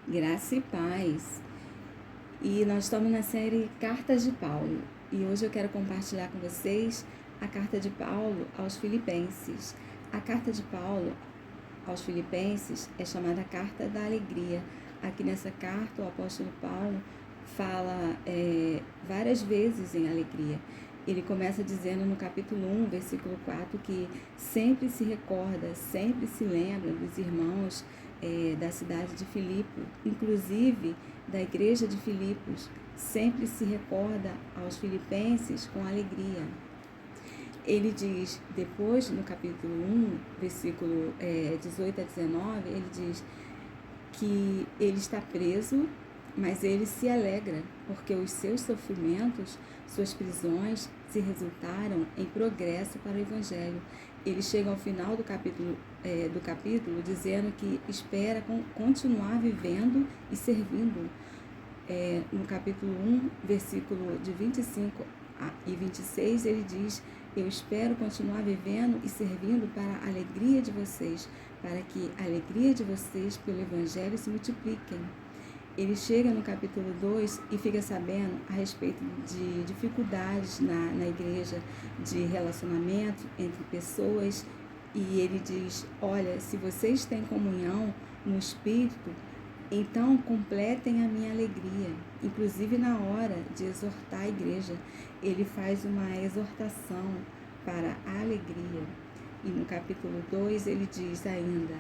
Graça e paz. E nós estamos na série Cartas de Paulo. E hoje eu quero compartilhar com vocês a carta de Paulo aos Filipenses. A carta de Paulo aos Filipenses é chamada Carta da Alegria. Aqui nessa carta o apóstolo Paulo fala várias vezes em alegria. Ele começa dizendo no capítulo 1, versículo 4, que sempre se recorda, sempre se lembra dos irmãos da cidade de Filipe, inclusive da igreja de Filipos, sempre se recorda aos filipenses com alegria. Ele diz, depois no capítulo 1, versículo 18 a 19, ele diz que ele está preso, mas ele se alegra, porque os seus sofrimentos, suas prisões, se resultaram em progresso para o Evangelho. Ele chega ao final do capítulo dizendo que espera continuar vivendo e servindo. No capítulo 1, versículo de 25 e 26, ele diz: eu espero continuar vivendo e servindo para a alegria de vocês, para que a alegria de vocês pelo Evangelho se multipliquem. Ele chega no capítulo 2 e fica sabendo a respeito de dificuldades na igreja, de relacionamento entre pessoas, e ele diz: olha, se vocês têm comunhão no Espírito, então completem a minha alegria. Inclusive na hora de exortar a igreja, ele faz uma exortação para a alegria. E no capítulo 2 ele diz ainda: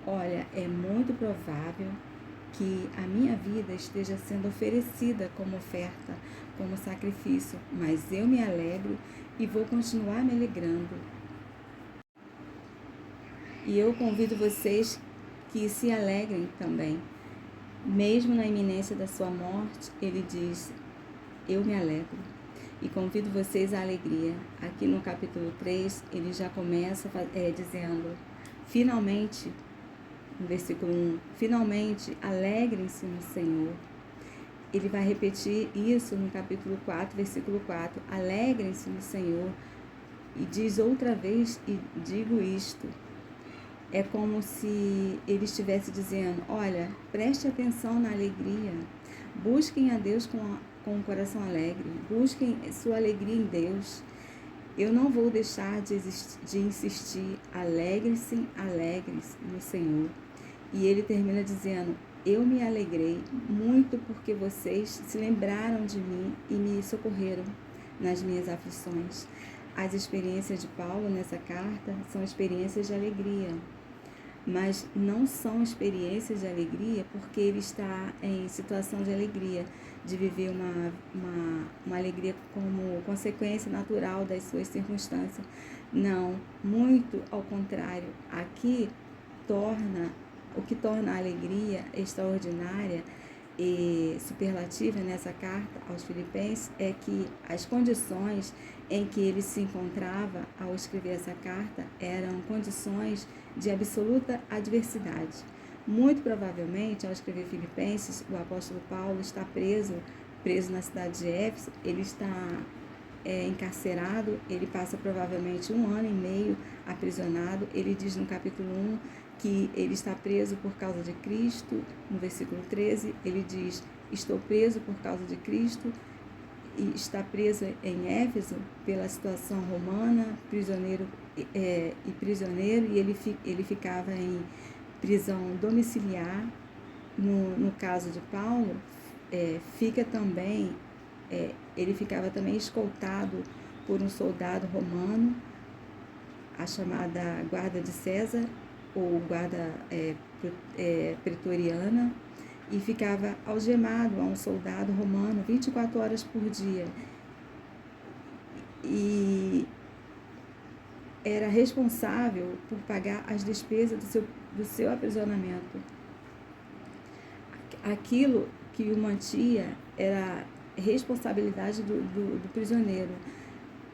olha, é muito provável que a minha vida esteja sendo oferecida como oferta, como sacrifício, mas eu me alegro e vou continuar me alegrando. E eu convido vocês que se alegrem também. Mesmo na iminência da sua morte, ele diz: eu me alegro. E convido vocês à alegria. Aqui no capítulo 3, ele já começa dizendo: finalmente, no versículo 1, finalmente, alegrem-se no Senhor. Ele vai repetir isso no capítulo 4, versículo 4, alegrem-se no Senhor. E diz outra vez, e digo isto. É como se ele estivesse dizendo: olha, preste atenção na alegria, busquem a Deus com um coração alegre, busquem sua alegria em Deus. Eu não vou deixar de insistir, alegre-se no Senhor. E ele termina dizendo: eu me alegrei muito porque vocês se lembraram de mim e me socorreram nas minhas aflições. As experiências de Paulo nessa carta são experiências de alegria, mas não são experiências de alegria porque ele está em situação de alegria, de viver uma alegria como consequência natural das suas circunstâncias. Não, muito ao contrário. Aqui o que torna a alegria extraordinária e superlativa nessa carta aos Filipenses é que as condições em que ele se encontrava ao escrever essa carta eram condições de absoluta adversidade. Muito provavelmente, ao escrever Filipenses, o apóstolo Paulo está preso na cidade de Éfeso. Ele está encarcerado, ele passa provavelmente 1 ano e meio aprisionado. Ele diz no capítulo 1 que ele está preso por causa de Cristo. No versículo 13, ele diz: estou preso por causa de Cristo. E está preso em Éfeso pela situação romana, prisioneiro, e ele ficava em prisão domiciliar. No caso de Paulo, ele ficava também escoltado por um soldado romano, a chamada guarda de César, ou guarda pretoriana, e ficava algemado a um soldado romano 24 horas por dia. E era responsável por pagar as despesas do seu aprisionamento. Aquilo que o mantia era responsabilidade do prisioneiro,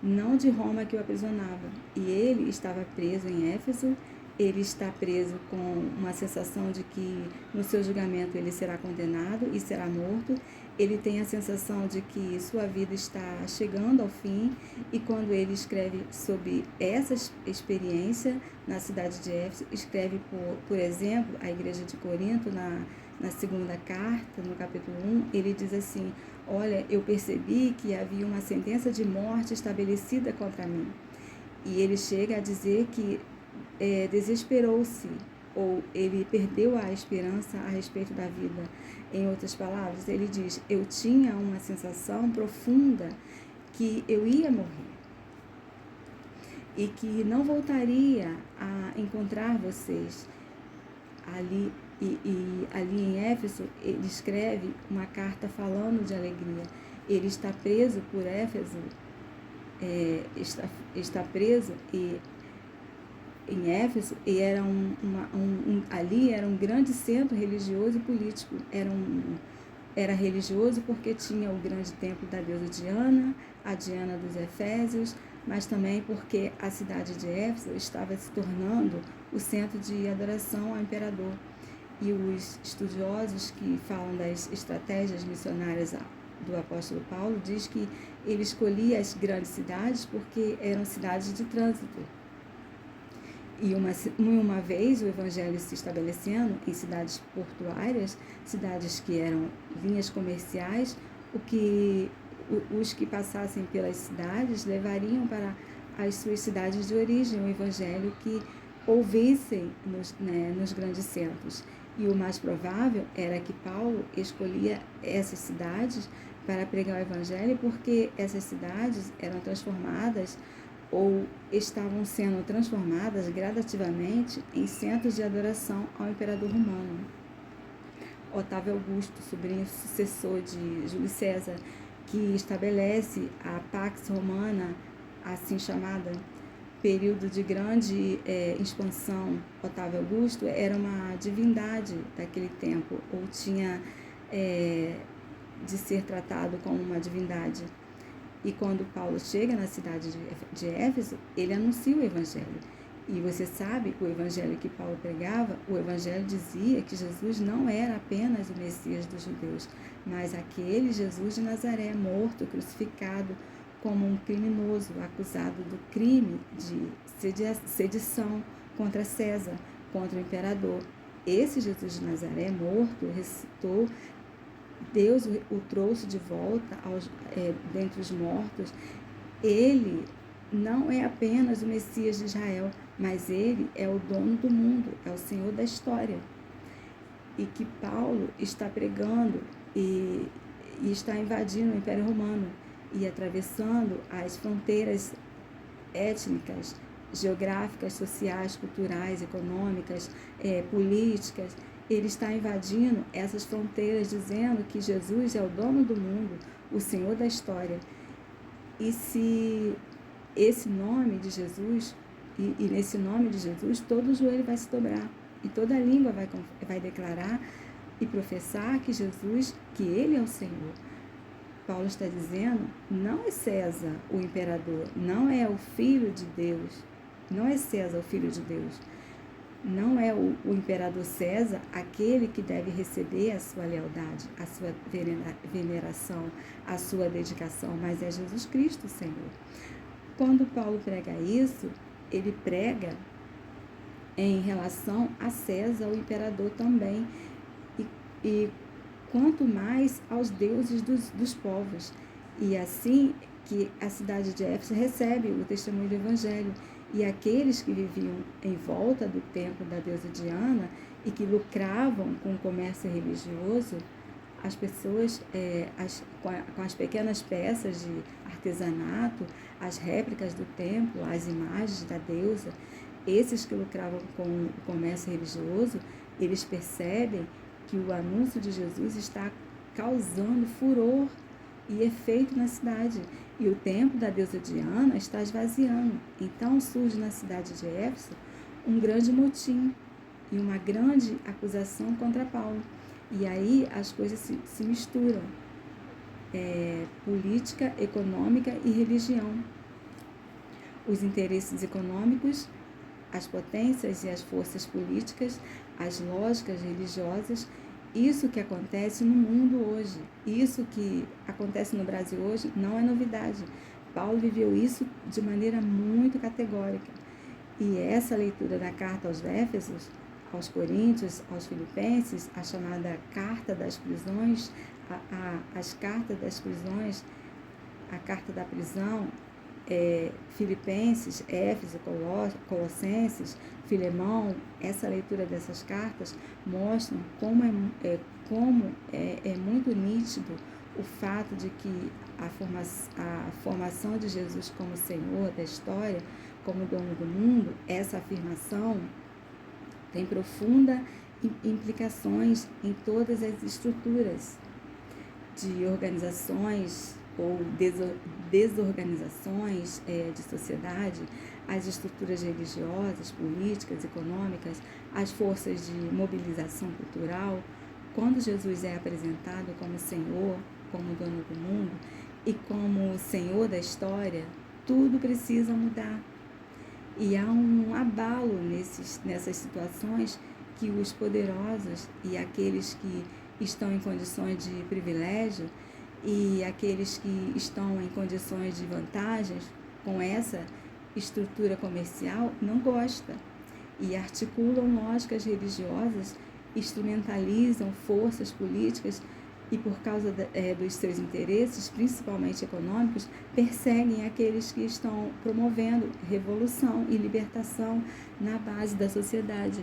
não de Roma que o aprisionava. E ele estava preso em Éfeso ele está preso com uma sensação de que no seu julgamento ele será condenado e será morto. Ele tem a sensação de que sua vida está chegando ao fim, e quando ele escreve sobre essa experiência na cidade de Éfeso, escreve, por exemplo, a igreja de Corinto, na segunda carta, no capítulo 1, ele diz assim: olha, eu percebi que havia uma sentença de morte estabelecida contra mim. E ele chega a dizer que desesperou-se, ou ele perdeu a esperança a respeito da vida. Em outras palavras, ele diz: eu tinha uma sensação profunda que eu ia morrer e que não voltaria a encontrar vocês ali. E ali em Éfeso, ele escreve uma carta falando de alegria. Ele está preso por Éfeso, está preso em Éfeso, e era ali era um grande centro religioso e político. Era religioso porque tinha o grande templo da deusa Diana, a Diana dos Efésios, mas também porque a cidade de Éfeso estava se tornando o centro de adoração ao imperador. E os estudiosos que falam das estratégias missionárias do apóstolo Paulo diz que ele escolhia as grandes cidades porque eram cidades de trânsito. E uma vez o evangelho se estabelecendo em cidades portuárias, cidades que eram linhas comerciais, os que passassem pelas cidades levariam para as suas cidades de origem o evangelho que ouvissem nos grandes centros. E o mais provável era que Paulo escolhia essas cidades para pregar o evangelho, porque essas cidades eram transformadas ou estavam sendo transformadas gradativamente em centros de adoração ao imperador romano. Otávio Augusto, sobrinho sucessor de Júlio César, que estabelece a Pax Romana, assim chamada, período de grande expansão. Otávio Augusto era uma divindade daquele tempo, ou tinha de ser tratado como uma divindade. E quando Paulo chega na cidade de Éfeso, ele anuncia o evangelho. E você sabe, o evangelho que Paulo pregava, o evangelho dizia que Jesus não era apenas o Messias dos judeus, mas aquele Jesus de Nazaré, morto, crucificado, como um criminoso, acusado do crime de sedição contra César, contra o imperador. Esse Jesus de Nazaré, morto, ressuscitou, Deus o trouxe de volta dentre os mortos. Ele não é apenas o Messias de Israel, mas ele é o dono do mundo, é o Senhor da história. E que Paulo está pregando e está invadindo o Império Romano e atravessando as fronteiras étnicas, geográficas, sociais, culturais, econômicas, políticas. Ele está invadindo essas fronteiras, dizendo que Jesus é o dono do mundo, o Senhor da história. E se esse nome de Jesus, e nesse nome de Jesus, todo joelho vai se dobrar, e toda língua vai declarar e professar que Jesus, que Ele é o Senhor. Paulo está dizendo, não é César o imperador, não é o Filho de Deus, não é César o Filho de Deus, não é o imperador César aquele que deve receber a sua lealdade, a sua veneração, a sua dedicação, mas é Jesus Cristo, Senhor. Quando Paulo prega isso, ele prega em relação a César, o imperador também, e quanto mais aos deuses dos povos. E assim que a cidade de Éfeso recebe o testemunho do Evangelho. E aqueles que viviam em volta do templo da deusa Diana e que lucravam com o comércio religioso, as pessoas, com as pequenas peças de artesanato, as réplicas do templo, as imagens da deusa, esses que lucravam com o comércio religioso, eles percebem que o anúncio de Jesus está causando furor e efeito na cidade. E o templo da deusa Diana está esvaziando. Então surge na cidade de Éfeso um grande motim e uma grande acusação contra Paulo. E aí as coisas se misturam. Política, econômica e religião. Os interesses econômicos as potências e as forças políticas, as lógicas religiosas. Isso que acontece no mundo hoje, isso que acontece no Brasil hoje não é novidade. Paulo viveu isso de maneira muito categórica. E essa leitura da carta aos Éfesos, aos Coríntios, aos Filipenses, a chamada carta das prisões, as cartas das prisões, a carta da prisão, Filipenses, Éfeso, Colossenses, Filemão, essa leitura dessas cartas mostram como é muito nítido o fato de que a formação de Jesus como Senhor da história, como dono do mundo, essa afirmação tem profundas implicações em todas as estruturas de organizações ou desorganizações de sociedade, as estruturas religiosas, políticas, econômicas, as forças de mobilização cultural. Quando Jesus é apresentado como Senhor, como dono do mundo e como Senhor da história, tudo precisa mudar. E há um abalo nessas situações que os poderosos e aqueles que estão em condições de privilégio e aqueles que estão em condições de vantagens com essa estrutura comercial não gostam e articulam lógicas religiosas, instrumentalizam forças políticas e por causa dos seus interesses, principalmente econômicos, perseguem aqueles que estão promovendo revolução e libertação na base da sociedade.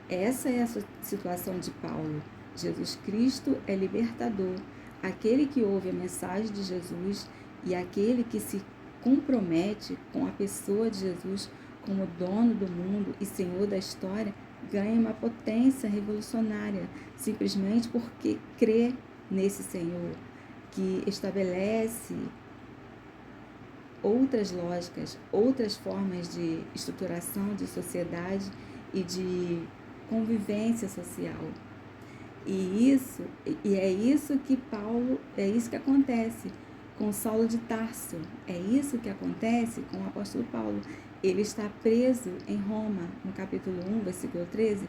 Essa é a situação de Paulo. Jesus Cristo é libertador, aquele que ouve a mensagem de Jesus e aquele que se compromete com a pessoa de Jesus como dono do mundo e Senhor da história, ganha uma potência revolucionária, simplesmente porque crê nesse Senhor, que estabelece outras lógicas, outras formas de estruturação de sociedade e de convivência social. E é isso que acontece com Saulo de Tarso, é isso que acontece com o apóstolo Paulo. Ele está preso em Roma, no capítulo 1, versículo 13,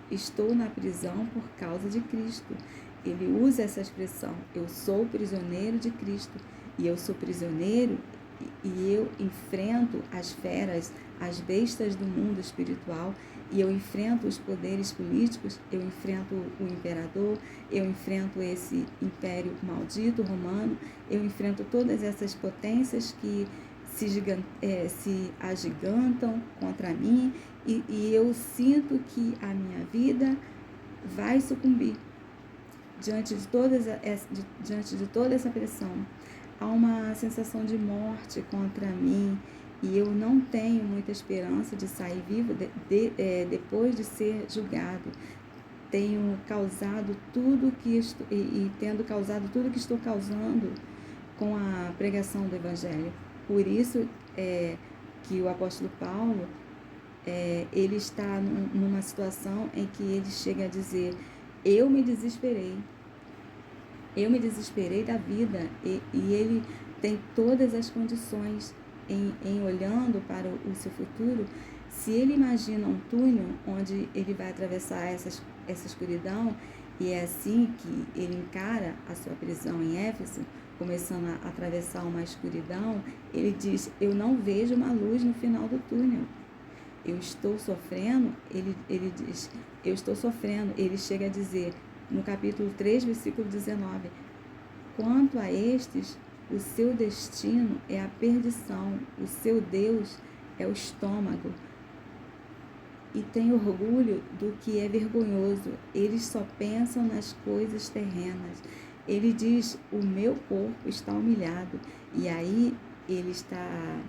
estou na prisão por causa de Cristo. Ele usa essa expressão, eu sou prisioneiro de Cristo, e eu sou prisioneiro e eu enfrento as feras, as bestas do mundo espiritual, e eu enfrento os poderes políticos, eu enfrento o imperador, eu enfrento esse império maldito romano, eu enfrento todas essas potências que se agigantam contra mim e eu sinto que a minha vida vai sucumbir diante de toda essa pressão. Há uma sensação de morte contra mim e eu não tenho muita esperança de sair vivo depois de ser julgado. Tenho causado tudo que estou, e tendo causado tudo que estou causando com a pregação do Evangelho. Por isso que o apóstolo Paulo, ele está numa situação em que ele chega a dizer, eu me desesperei da vida, e ele tem todas as condições em olhando para o seu futuro. Se ele imagina um túnel onde ele vai atravessar essa escuridão, e é assim que ele encara a sua prisão em Éfeso, começando a atravessar uma escuridão, ele diz, eu não vejo uma luz no final do túnel. Eu estou sofrendo, ele diz, eu estou sofrendo. Ele chega a dizer, no capítulo 3, versículo 19, quanto a estes, o seu destino é a perdição, o seu Deus é o estômago, e tem orgulho do que é vergonhoso. Eles só pensam nas coisas terrenas. Ele diz, o meu corpo está humilhado. E aí ele está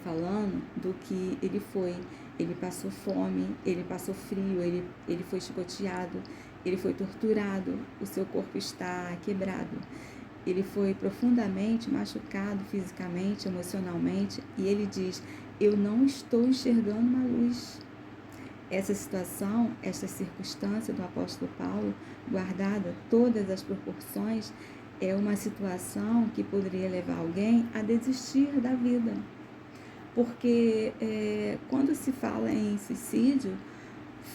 falando do que ele foi. Ele passou fome, ele passou frio, ele foi chicoteado, ele foi torturado, o seu corpo está quebrado. Ele foi profundamente machucado fisicamente, emocionalmente, e ele diz, eu não estou enxergando uma luz. Essa situação, essa circunstância do apóstolo Paulo, guardada todas as proporções, é uma situação que poderia levar alguém a desistir da vida. porque quando se fala em suicídio,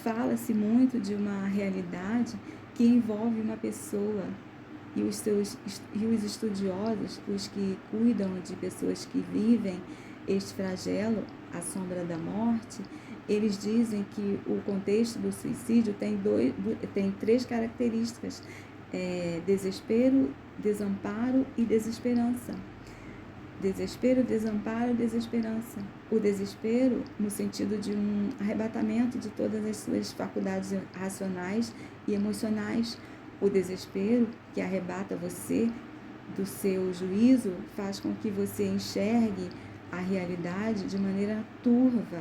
fala-se muito de uma realidade que envolve uma pessoa e os estudiosos, os que cuidam de pessoas que vivem este flagelo, a sombra da morte, eles dizem que o contexto do suicídio tem 3 características: desespero, desamparo e desesperança. Desespero, desamparo, desesperança. O desespero no sentido de um arrebatamento de todas as suas faculdades racionais e emocionais. O desespero, que arrebata você do seu juízo, faz com que você enxergue a realidade de maneira turva,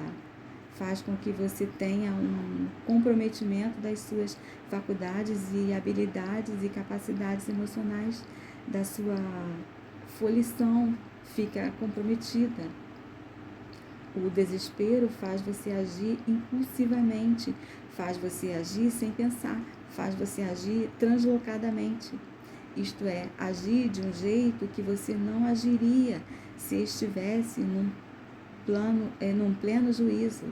faz com que você tenha um comprometimento das suas faculdades e habilidades e capacidades emocionais, da sua volição fica comprometida. O desespero faz você agir impulsivamente, faz você agir sem pensar, faz você agir translocadamente. Isto é, agir de um jeito que você não agiria se estivesse num pleno juízo,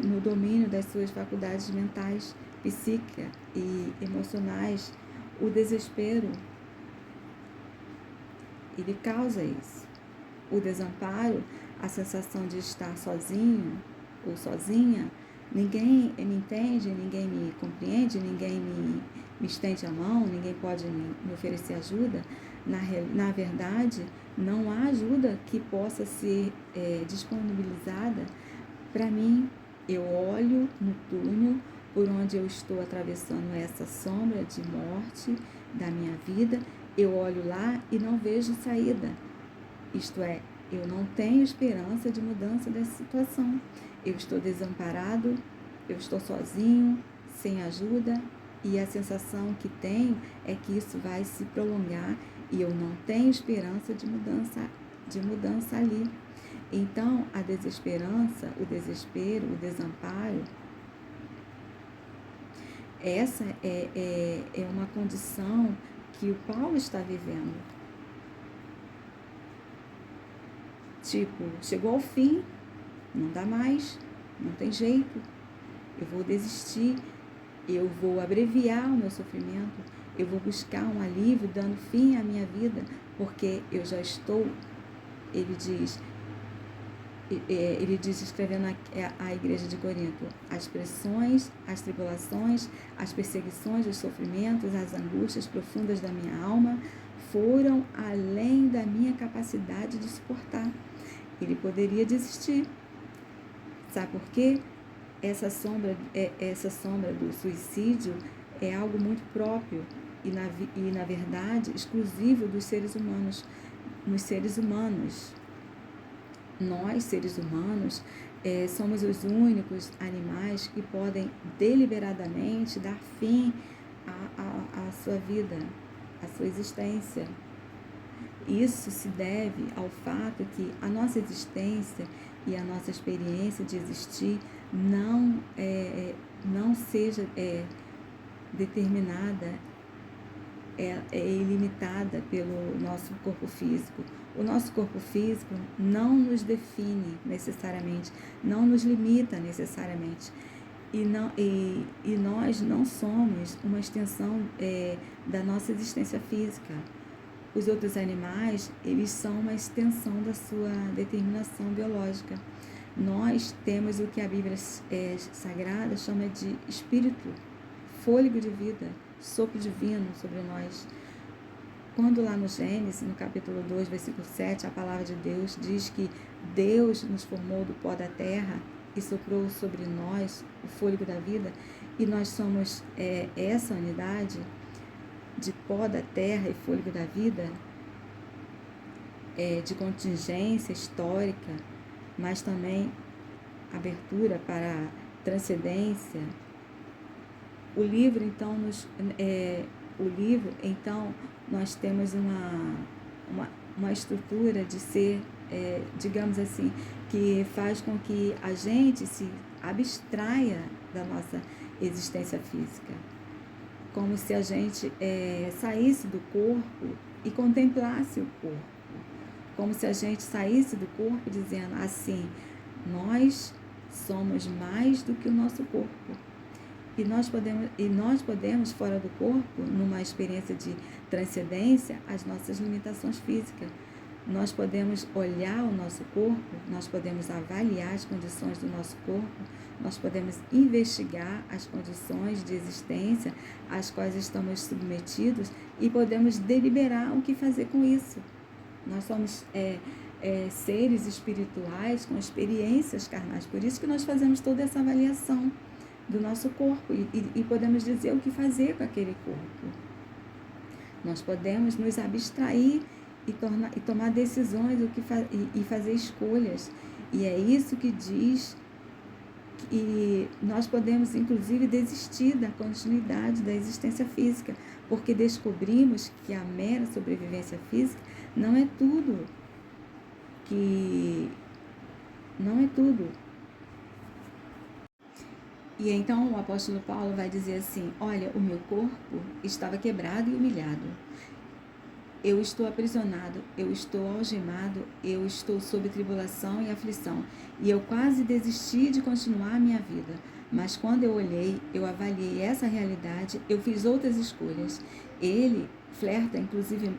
no domínio das suas faculdades mentais, psíquicas e emocionais. O desespero, ele causa isso. O desamparo, a sensação de estar sozinho ou sozinha, ninguém me entende, ninguém me compreende, ninguém me estende a mão, ninguém pode me oferecer ajuda. Na verdade, não há ajuda que possa ser disponibilizada para mim. Eu olho no túnel por onde eu estou atravessando essa sombra de morte da minha vida, eu olho lá e não vejo saída. Isto é, eu não tenho esperança de mudança dessa situação. Eu estou desamparado, eu estou sozinho, sem ajuda, e a sensação que tenho é que isso vai se prolongar e eu não tenho esperança de mudança ali. Então, a desesperança, o desespero, o desamparo, essa é uma condição que o Paulo está vivendo. Tipo, chegou ao fim, não dá mais, não tem jeito, eu vou desistir, eu vou abreviar o meu sofrimento, eu vou buscar um alívio dando fim à minha vida, porque eu já estou, ele diz escrevendo à igreja de Corinto, as pressões, as tribulações, as perseguições, os sofrimentos, as angústias profundas da minha alma foram além da minha capacidade de suportar. Ele poderia desistir. Sabe por quê? Essa sombra do suicídio é algo muito próprio e na verdade exclusivo dos seres humanos. Nos seres humanos, nós, seres humanos, somos os únicos animais que podem deliberadamente dar fim à sua vida, à sua existência. Isso se deve ao fato que a nossa existência e a nossa experiência de existir não seja determinada, ilimitada pelo nosso corpo físico. O nosso corpo físico não nos define necessariamente, não nos limita necessariamente. E nós não somos uma extensão da nossa existência física. Os outros animais, eles são uma extensão da sua determinação biológica. Nós temos o que a Bíblia Sagrada chama de espírito, fôlego de vida, sopro divino sobre nós. Quando lá no Gênesis, no capítulo 2, versículo 7, a palavra de Deus diz que Deus nos formou do pó da terra e soprou sobre nós o fôlego da vida, e nós somos essa unidade de pó da terra e fôlego da vida, de contingência histórica, mas também abertura para a transcendência. O livro, então, nós temos uma estrutura de ser, digamos assim, que faz com que a gente se abstraia da nossa existência física, como se a gente saísse do corpo e contemplasse o corpo, como se a gente saísse do corpo dizendo assim: nós somos mais do que o nosso corpo. E nós podemos, fora do corpo, numa experiência de transcendência, as nossas limitações físicas. Nós podemos olhar o nosso corpo, nós podemos avaliar as condições do nosso corpo, nós podemos investigar as condições de existência às quais estamos submetidos e podemos deliberar o que fazer com isso. Nós somos seres espirituais com experiências carnais, por isso que nós fazemos toda essa avaliação do nosso corpo e podemos dizer o que fazer com aquele corpo. Nós podemos nos abstrair e tomar decisões e fazer escolhas. E é isso que diz que nós podemos, inclusive, desistir da continuidade da existência física, porque descobrimos que a mera sobrevivência física não é tudo. Não é tudo. E então o apóstolo Paulo vai dizer assim: olha, o meu corpo estava quebrado e humilhado. Eu estou aprisionado, eu estou algemado, eu estou sob tribulação e aflição. E eu quase desisti de continuar a minha vida. Mas quando eu olhei, eu avaliei essa realidade, eu fiz outras escolhas. Ele flerta, inclusive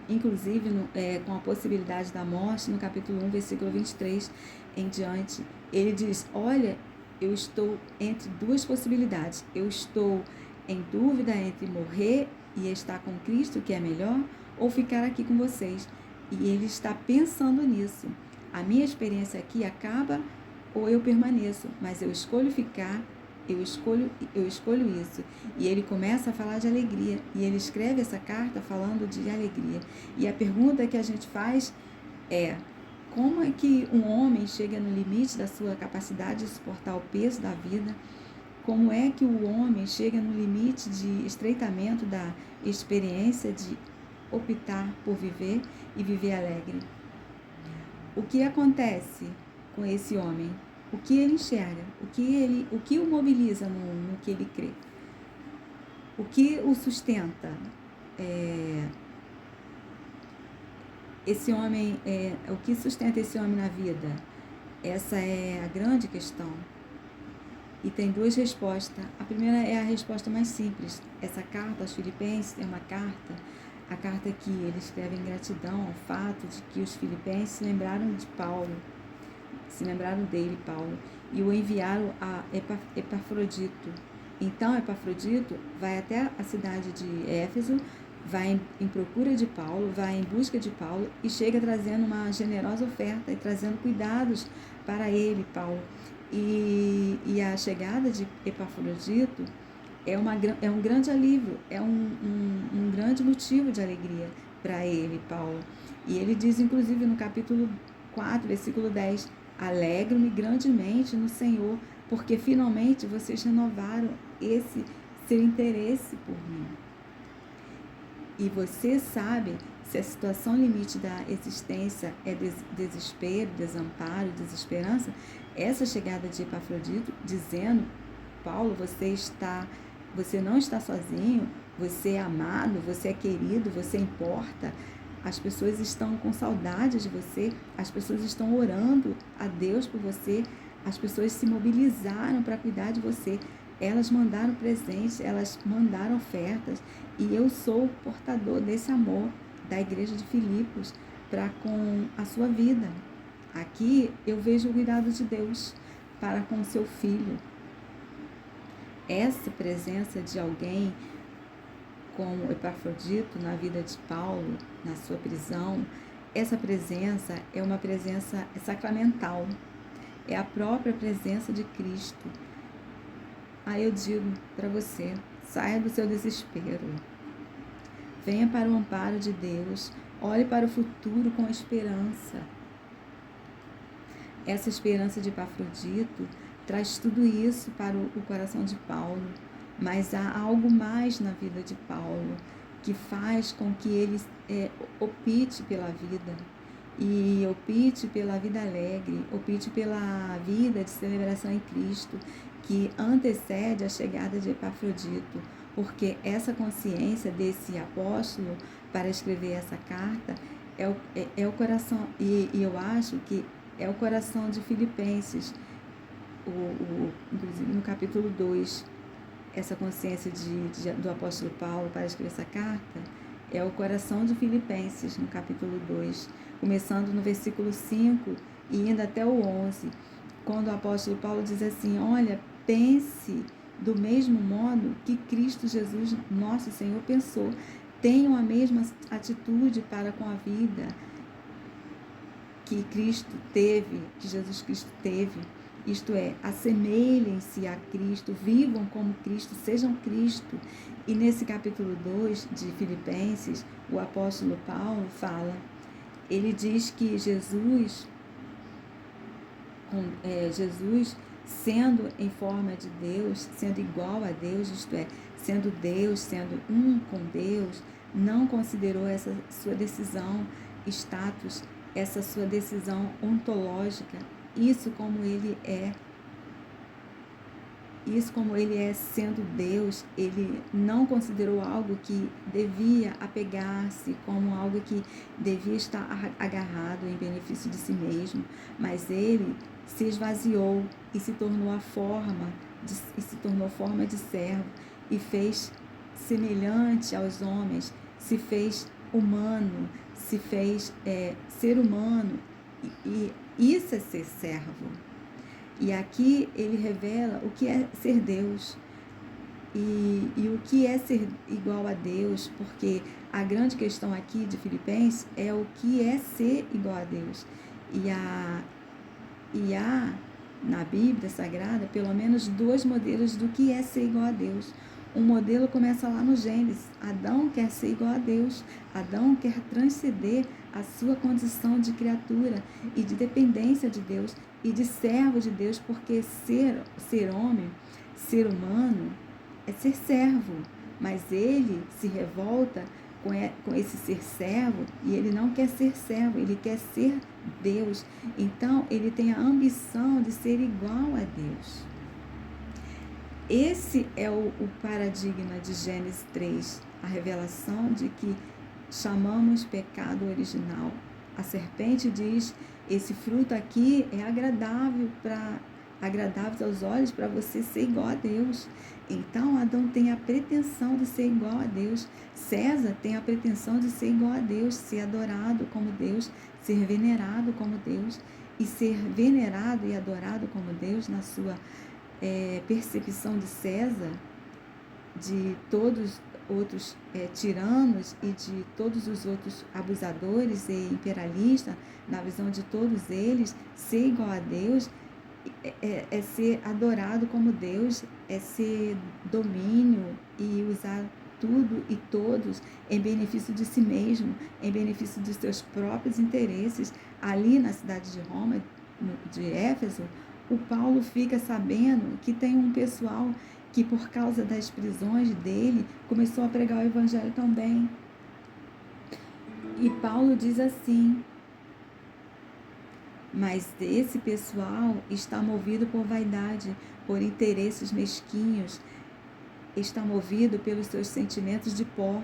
com a possibilidade da morte, no capítulo 1, versículo 23 em diante. Ele diz: olha, eu estou entre duas possibilidades. Eu estou em dúvida entre morrer e estar com Cristo, que é melhor, ou ficar aqui com vocês. E ele está pensando nisso. A minha experiência aqui acaba ou eu permaneço, mas eu escolho ficar, eu escolho isso. E ele começa a falar de alegria. E ele escreve essa carta falando de alegria. E a pergunta que a gente faz é: como é que um homem chega no limite da sua capacidade de suportar o peso da vida? Como é que o homem chega no limite de estreitamento da experiência de optar por viver e viver alegre? O que acontece com esse homem? O que ele enxerga? O que o mobiliza no que ele crê? O que o sustenta? Esse homem, o que sustenta esse homem na vida? Essa é a grande questão. E tem duas respostas. A primeira é a resposta mais simples. Essa carta aos Filipenses é uma carta, a carta que ele escreve em gratidão ao fato de que os filipenses se lembraram de Paulo, se lembraram dele, Paulo, e o enviaram a Epafrodito. Então, Epafrodito vai até a cidade de Éfeso, vai em procura de Paulo, vai em busca de Paulo e chega trazendo uma generosa oferta e trazendo cuidados para ele, Paulo. E a chegada de Epafrodito é um grande alívio, é um grande motivo de alegria para ele, Paulo. E ele diz, inclusive, no capítulo 4, versículo 10, alegro-me grandemente no Senhor, porque finalmente vocês renovaram esse seu interesse por mim. E você sabe, se a situação limite da existência é desespero, desamparo, desesperança, essa chegada de Epafrodito dizendo: Paulo, você não está sozinho, você é amado, você é querido, você importa, as pessoas estão com saudade de você, as pessoas estão orando a Deus por você, as pessoas se mobilizaram para cuidar de você, elas mandaram presentes, elas mandaram ofertas, e eu sou o portador desse amor da igreja de Filipos para com a sua vida. Aqui eu vejo o cuidado de Deus para com o seu filho. Essa presença de alguém como Epafrodito na vida de Paulo, na sua prisão, essa presença é uma presença sacramental, é a própria presença de Cristo. Aí eu digo para você, saia do seu desespero, venha para o amparo de Deus, olhe para o futuro com esperança. Essa esperança de Epafrodito traz tudo isso para o coração de Paulo, mas há algo mais na vida de Paulo que faz com que ele opte pela vida, e opte pela vida alegre, opte pela vida de celebração em Cristo, que antecede a chegada de Epafrodito, porque essa consciência desse apóstolo para escrever essa carta é o coração, e eu acho que é o coração de Filipenses, inclusive no capítulo 2, essa consciência do apóstolo Paulo para escrever essa carta, é o coração de Filipenses, no capítulo 2, começando no versículo 5 e indo até o 11, quando o apóstolo Paulo diz assim: olha, pense do mesmo modo que Cristo Jesus, nosso Senhor, pensou. Tenham a mesma atitude para com a vida que Cristo teve, que Jesus Cristo teve. Isto é, assemelhem-se a Cristo, vivam como Cristo, sejam Cristo. E nesse capítulo 2 de Filipenses, o apóstolo Paulo fala, ele diz que Jesus, sendo em forma de Deus, sendo igual a Deus, isto é, sendo Deus, sendo um com Deus, não considerou essa sua decisão, status, essa sua decisão ontológica, isso como ele é sendo Deus, ele não considerou algo que devia apegar-se como algo que devia estar agarrado em benefício de si mesmo, mas ele se esvaziou e se tornou forma de servo e fez semelhante aos homens, se fez humano, se fez ser humano, e isso é ser servo. E aqui ele revela o que é ser Deus e o que é ser igual a Deus, porque a grande questão aqui de Filipenses é o que é ser igual a Deus. E há na Bíblia Sagrada pelo menos 2 modelos do que é ser igual a Deus. Um modelo começa lá no Gênesis. Adão quer ser igual a Deus. Adão quer transcender a sua condição de criatura e de dependência de Deus e de servo de Deus, porque ser homem, ser humano, é ser servo. Mas ele se revolta com esse ser servo e ele não quer ser servo, ele quer ser Deus. Então, ele tem a ambição de ser igual a Deus. Esse é o paradigma de Gênesis 3, a revelação de que chamamos pecado original. A serpente diz, esse fruto aqui é agradável aos olhos para você ser igual a Deus. Então, Adão tem a pretensão de ser igual a Deus. César tem a pretensão de ser igual a Deus, ser adorado como Deus, ser venerado como Deus. E ser venerado e adorado como Deus na sua percepção de César, de todos outros tiranos e de todos os outros abusadores e imperialistas, na visão de todos eles, ser igual a Deus é ser adorado como Deus, é ser domínio e usar tudo e todos em benefício de si mesmo, em benefício dos seus próprios interesses. Ali na cidade de Roma, de Éfeso, o Paulo fica sabendo que tem um pessoal que, por causa das prisões dele, começou a pregar o evangelho também. E Paulo diz assim: mas esse pessoal está movido por vaidade, por interesses mesquinhos, está movido pelos seus sentimentos de pó.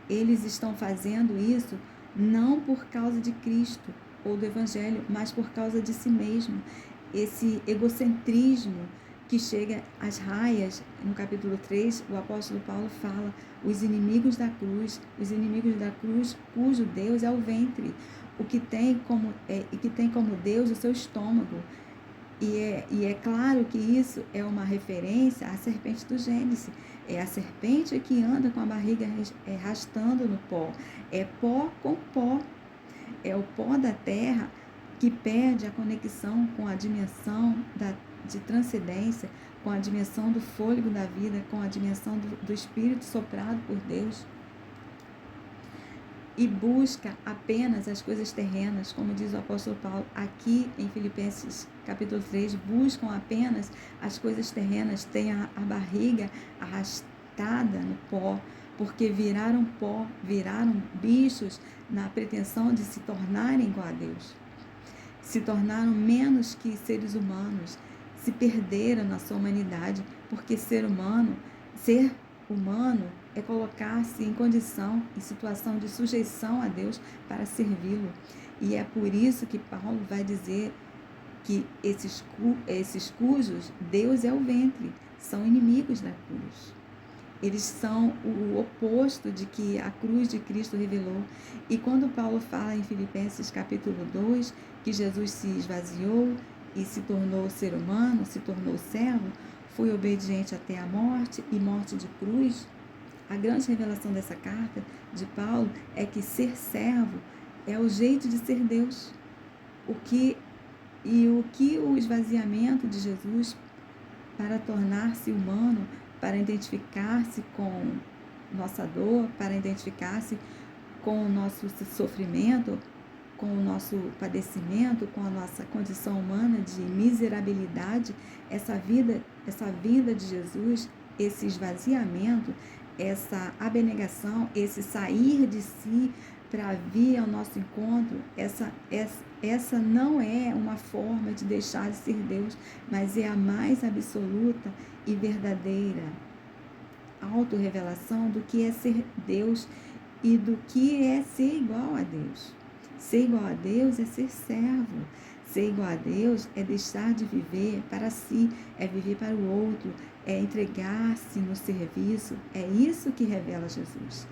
Eles estão fazendo isso não por causa de Cristo ou do evangelho, mas por causa de si mesmo. Esse egocentrismo que chega às raias. No capítulo 3, o apóstolo Paulo fala: os inimigos da cruz, cujo Deus é o ventre, o que tem como Deus o seu estômago. E é claro que isso é uma referência à serpente do Gênesis. É a serpente que anda com a barriga arrastando no pó. É pó com pó. É o pó da terra que perde a conexão com a dimensão de transcendência, com a dimensão do fôlego da vida, com a dimensão do Espírito soprado por Deus. E busca apenas as coisas terrenas, como diz o apóstolo Paulo aqui em Filipenses capítulo 3, buscam apenas as coisas terrenas, têm a barriga arrastada no pó, porque viraram pó, viraram bichos na pretensão de se tornarem igual a Deus. Se tornaram menos que seres humanos, se perderam na sua humanidade, porque ser humano é colocar-se em condição, em situação de sujeição a Deus para servi-lo. E é por isso que Paulo vai dizer que esses cujos Deus é o ventre, são inimigos da cruz. Eles são o oposto de que a cruz de Cristo revelou. E quando Paulo fala em Filipenses capítulo 2, que Jesus se esvaziou e se tornou ser humano, se tornou servo, foi obediente até a morte e morte de cruz, a grande revelação dessa carta de Paulo é que ser servo é o jeito de ser Deus. O que o esvaziamento de Jesus para tornar-se humano, para identificar-se com nossa dor, para identificar-se com o nosso sofrimento, com o nosso padecimento, com a nossa condição humana de miserabilidade, essa vinda de Jesus, esse esvaziamento, essa abnegação, esse sair de si para vir ao nosso encontro, essa não é uma forma de deixar de ser Deus, mas é a mais absoluta e verdadeira autorrevelação do que é ser Deus e do que é ser igual a Deus. Ser igual a Deus é ser servo. Ser igual a Deus é deixar de viver para si, é viver para o outro, é entregar-se no serviço. É isso que revela Jesus.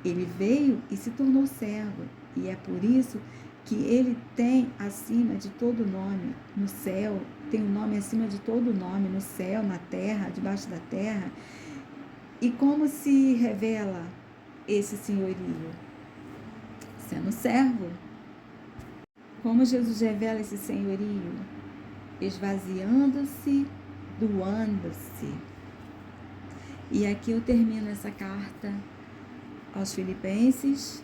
Ele veio e se tornou servo, e é por isso que ele tem acima de todo nome no céu, tem um nome acima de todo nome no céu, na terra, debaixo da terra. E como se revela esse senhorio? Sendo servo. Como Jesus revela esse senhorio? Esvaziando-se, doando-se. E aqui eu termino essa carta aos Filipenses,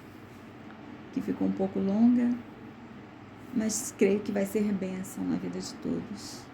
que ficou um pouco longa, mas creio que vai ser bênção na vida de todos.